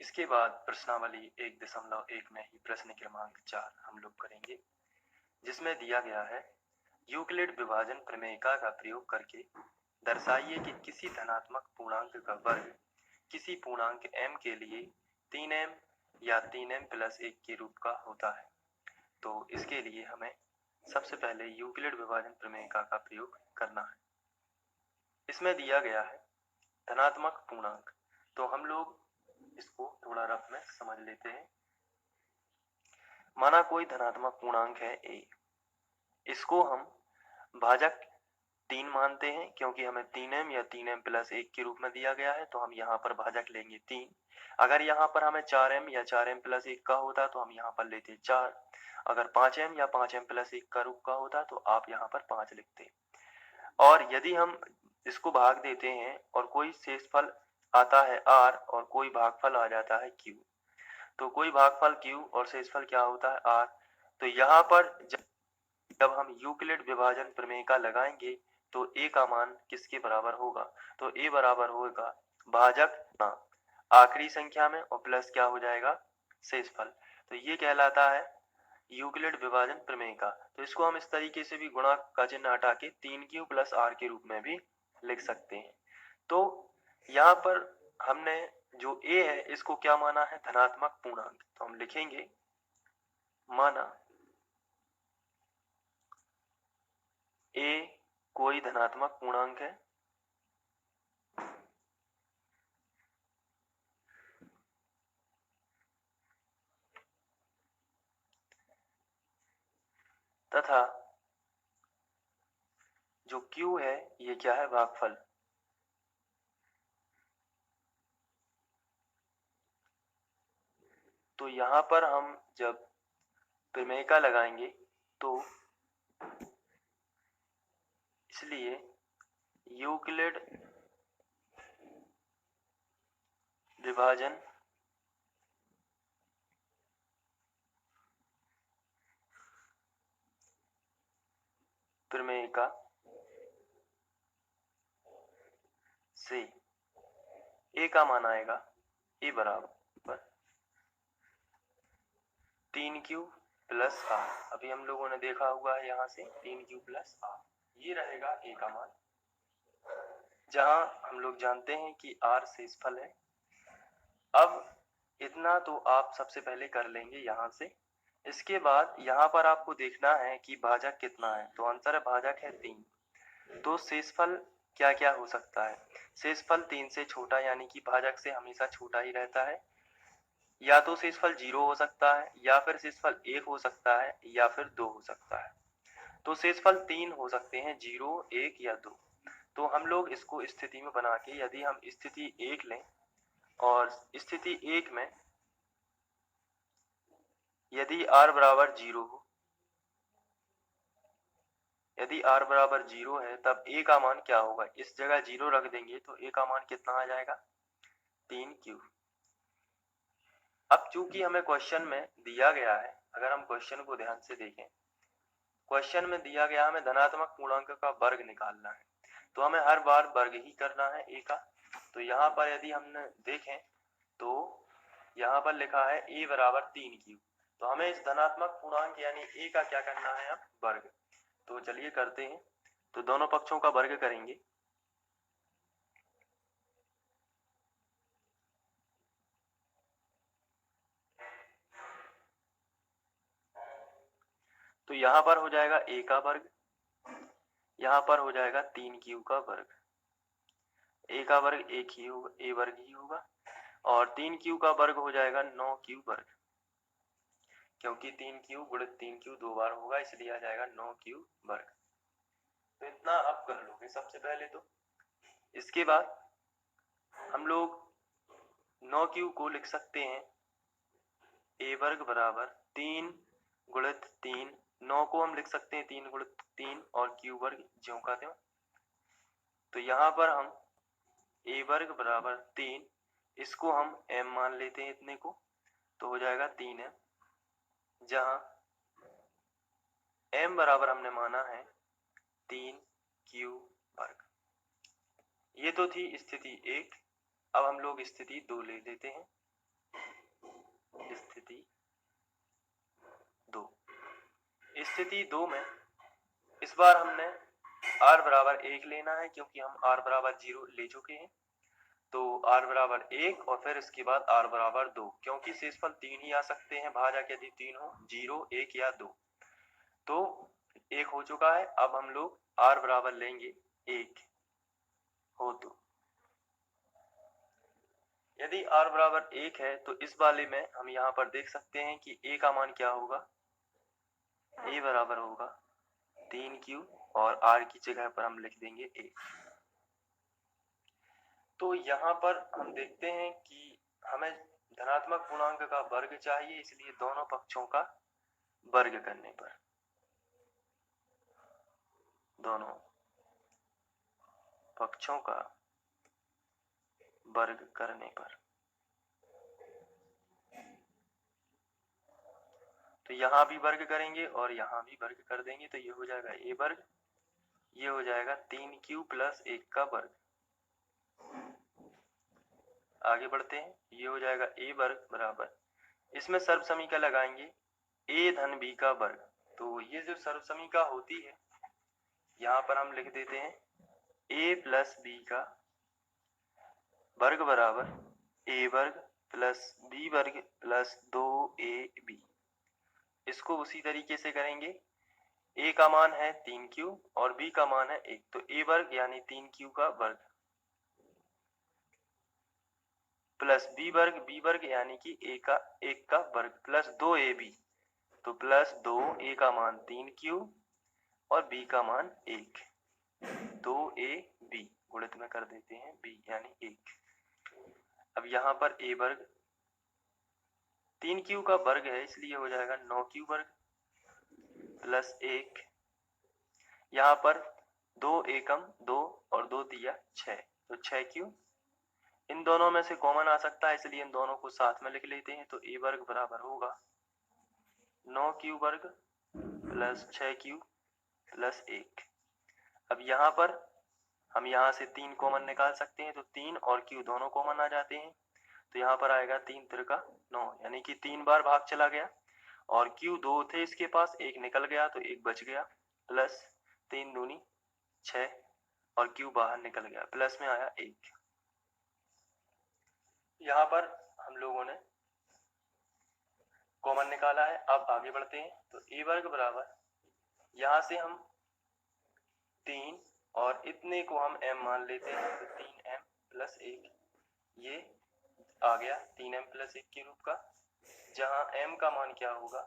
इसके बाद प्रश्नावली 1.1 में ही प्रश्न क्रमांक 4 हम लोग करेंगे, जिसमें दिया गया है यूक्लिड विभाजन प्रमेयिका का प्रयोग करके दर्शाइए कि किसी धनात्मक पूर्णांक का वर्ग किसी पूर्णांक m के लिए 3m या 3m प्लस 1 के रूप का होता है। तो इसके लिए हमें सबसे पहले यूक्लिड विभाजन प्रमेयिका का प्रयोग करना है। इसमें दिया गया है धनात्मक पूर्णांक, तो हम लोग इसको थोड़ा रफ में समझ लेते हैं। माना कोई धनात्मक पूर्णांक है a, इसको हम भाजक 3 मानते हैं क्योंकि हमें 3m या 3m प्लस 1 के रूप में दिया गया है, तो हम यहाँ पर भाजक लेंगे 3। अगर यहाँ पर हमें 4m या 4m प्लस 1 का होता तो हम यहाँ पर लेते 4। अगर 5m या 5m प्लस 1 का रूप का होता तो आप यहाँ पर 5 लिखते। और यदि हम इसको भाग देते हैं और कोई शेषफल आता है r और कोई भागफल आ जाता है q, तो कोई भागफल q और शेषफल क्या होता है r। तो यहाँ पर जब हम यूक्लिड विभाजन प्रमेयिका लगाएंगे तो a का मान किसके बराबर होगा, तो a बराबर होगा भाजक आखिरी संख्या में और प्लस क्या हो जाएगा शेषफल। तो ये कहलाता है यूक्लिड विभाजन प्रमेयिका। तो इसको हम इस तरीके से भी गुणा का चिन्ह हटा के 3q प्लस r के रूप में भी लिख सकते हैं। तो यहाँ पर हमने जो a है इसको क्या माना है धनात्मक पूर्णांक, तो हम लिखेंगे माना a कोई धनात्मक पूर्णांक है तथा जो q है ये क्या है भागफल। तो यहाँ पर हम जब प्रमेयिका लगाएंगे तो इसलिए यूक्लिड विभाजन प्रमेयिका से a का मान आएगा a बराबर 3q प्लस r। अभी हम लोगों ने देखा हुआ है यहाँ से 3q प्लस r, ये रहेगा a का मान, जहां हम लोग जानते हैं कि r शेषफल है। अब इतना तो आप सबसे पहले कर लेंगे यहाँ से। इसके बाद यहाँ पर आपको देखना है कि भाजक कितना है, तो आंसर है भाजक है 3। तो शेषफल क्या क्या हो सकता है, शेषफल 3 से छोटा यानी कि भाजक से हमेशा छोटा ही रहता है, या तो शेषफल 0 हो सकता है, या फिर शेषफल 1 हो सकता है, या फिर 2 हो सकता है। तो शेषफल 3 हो सकते हैं 0, 1 या 2। तो हम लोग इसको स्थिति में बना के यदि हम स्थिति 1 लें और स्थिति 1 में यदि r बराबर 0 हो, यदि r बराबर 0 है तब a का मान क्या होगा, इस जगह 0 रख देंगे तो a का मान कितना आ जाएगा 3q। अब चूंकि हमें क्वेश्चन में दिया गया है, अगर हम क्वेश्चन को ध्यान से देखें, क्वेश्चन में दिया गया हमें धनात्मक पूर्णांक का वर्ग निकालना है, तो हमें हर बार वर्ग ही करना है a का। तो यहाँ पर यदि हमने देखें तो यहाँ पर लिखा है a बराबर 3q, तो हमें इस धनात्मक पूर्णांक यानी a का क्या करना है अब वर्ग। तो चलिए करते हैं, तो दोनों पक्षों का वर्ग करेंगे। तो यहाँ पर हो जाएगा a का वर्ग, यहाँ पर हो जाएगा 3q का वर्ग। a का वर्ग एक ही होगा, a वर्ग ही होगा, और 3q का वर्ग हो जाएगा 9q वर्ग, क्योंकि 3q गुणित 3q 2 बार होगा, इसलिए आ जाएगा 9q वर्ग। तो इतना आप कर लोगे सबसे पहले। तो इसके बाद हम लोग 9q को लिख सकते हैं a वर्ग बराबर 3 गुणित 3, 9 को हम लिख सकते हैं 3 गुणित 3 और q वर्ग ज्यों का त्यों। तो यहाँ पर हम a वर्ग बराबर 3, इसको हम m मान लेते हैं इतने को, तो हो जाएगा 3m, जहाँ m बराबर हमने माना है 3q वर्ग। ये तो थी स्थिति 1। अब हम लोग स्थिति 2 ले लेते हैं। स्थिति 2 में इस बार हमने r बराबर 1 लेना है, क्योंकि हम r बराबर 0 ले चुके हैं। तो r बराबर 1 और फिर इसके बाद r बराबर 2, क्योंकि शेषफल 3 ही आ सकते हैं भाजक यदि 3 हो, 0, 1 या 2। तो 1 हो चुका है। अब हम लोग r बराबर लेंगे 1 हो तो यदि r बराबर 1 है तो इस वाले में हम यहाँ पर देख सकते हैं कि a का मान क्या होगा। a बराबर होगा 3q और r की जगह पर हम लिख देंगे 1। तो यहाँ पर हम देखते हैं कि हमें धनात्मक पूर्णांक का वर्ग चाहिए, इसलिए दोनों पक्षों का वर्ग करने पर दोनों पक्षों का वर्ग करने पर तो यहाँ भी वर्ग करेंगे और यहाँ भी वर्ग कर देंगे, तो ये हो जाएगा a वर्ग, ये हो जाएगा 3q प्लस 1 का वर्ग। आगे बढ़ते हैं, ये हो जाएगा a वर्ग बराबर, इसमें सर्वसमीका लगाएंगे a धन b का वर्ग। तो ये जो सर्वसमीका होती है यहाँ पर हम लिख देते हैं a प्लस b का वर्ग बराबर a वर्ग प्लस b वर्ग प्लस 2ab। इसको उसी तरीके से करेंगे, a का मान है 3q और b का मान है 1, तो a वर्ग यानी 3q का वर्ग प्लस b वर्ग यानी कि 1 का वर्ग प्लस 2ab, तो प्लस 2, a का मान 3q और b का मान 1, 2ab गुणित में कर देते हैं b यानी 1। अब यहाँ पर a वर्ग 3q का वर्ग है, इसलिए हो जाएगा 9q वर्ग प्लस 1। यहाँ पर 2 एकम 2 और 2 दिया 6, तो 6q। इन दोनों में से कॉमन आ सकता है, इसलिए इन दोनों को साथ में लिख लेते हैं। तो a वर्ग बराबर होगा 9q वर्ग प्लस 6q प्लस 1। अब यहाँ पर हम यहाँ से 3 कॉमन निकाल सकते हैं, तो 3 और q दोनों कॉमन आ जाते हैं। तो यहाँ पर आएगा 3 त्रिका 9, यानी कि 3 बार भाग चला गया और q 2 थे इसके पास, 1 निकल गया तो 1 बच गया, प्लस 3 दूनी 6 और q बाहर निकल गया, प्लस में आया 1। यहाँ पर हम लोगों ने कॉमन निकाला है। अब आगे बढ़ते हैं, तो a वर्ग बराबर यहाँ से हम 3 और इतने को हम m मान लेते हैं, तो 3m प्लस 1 ये आ गया 3m प्लस 1 के रूप का, जहाँ m का मान क्या होगा,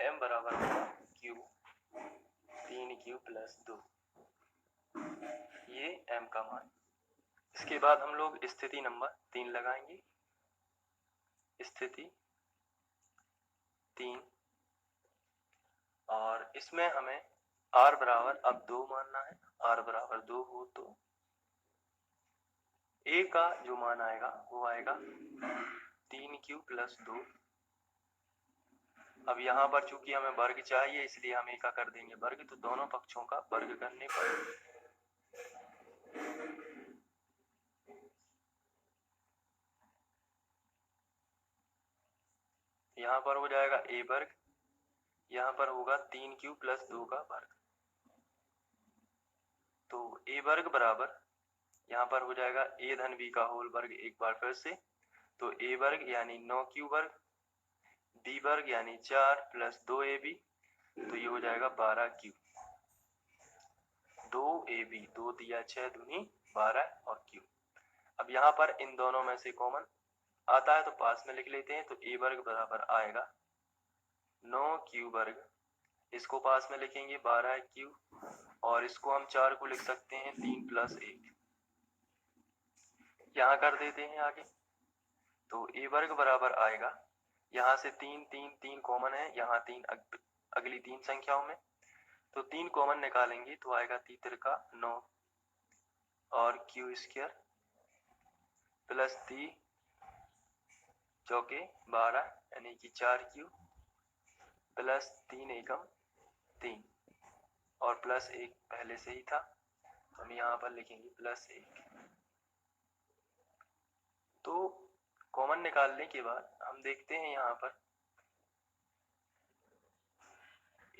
m बराबर होगा q 3q प्लस 2, ये m का मान। इसके बाद हम लोग स्थिति नंबर 3 लगाएंगे। स्थिति 3 और इसमें हमें r बराबर अब 2 मानना है। r बराबर 2 हो तो a का जो मान आएगा वो आएगा 3q प्लस 2। अब यहाँ पर चूंकि हमें वर्ग चाहिए, इसलिए हम a का कर देंगे वर्ग, तो दोनों पक्षों का वर्ग करने पर यहाँ पर हो जाएगा a वर्ग, यहाँ पर होगा 3q प्लस 2 का वर्ग। तो a वर्ग बराबर यहाँ पर हो जाएगा a धन b का होल वर्ग एक बार फिर से, तो a वर्ग यानी 9q वर्ग, b वर्ग यानी 4 प्लस 2ab, तो ये हो जाएगा 12q। 2ab 2 दिया 6 दूनी 12 और q। अब यहाँ पर इन दोनों में से कॉमन आता है तो पास में लिख लेते हैं, तो a वर्ग बराबर आएगा 9q वर्ग, इसको पास में लिखेंगे 12q और इसको हम 4 को लिख सकते हैं 3 प्लस 1, यहाँ कर देते हैं आगे। तो a वर्ग बराबर आएगा, यहाँ से 3 3 3 कॉमन है, यहाँ 3 अगली 3 संख्याओं में, तो 3 कॉमन निकालेंगे तो आएगा 3 त्रिका 9 और q स्क्वायर प्लस 3 चौके 12 यानी कि 4q प्लस 3 एकम 3 और प्लस 1 पहले से ही था, तो हम यहाँ पर लिखेंगे प्लस 1। तो कॉमन निकालने के बाद हम देखते हैं यहाँ पर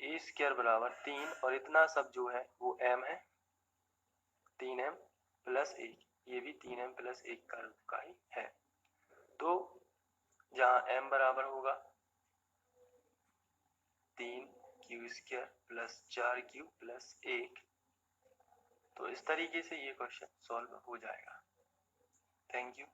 ए स्क्वायर बराबर 3 और इतना सब जो है वो m है, 3m प्लस 1, ये भी 3m प्लस 1 का रूप का ही है। तो जहाँ m बराबर होगा 3q square plus 4q plus 1, तो इस तरीके से ये क्वेश्चन सॉल्व हो जाएगा। Thank you.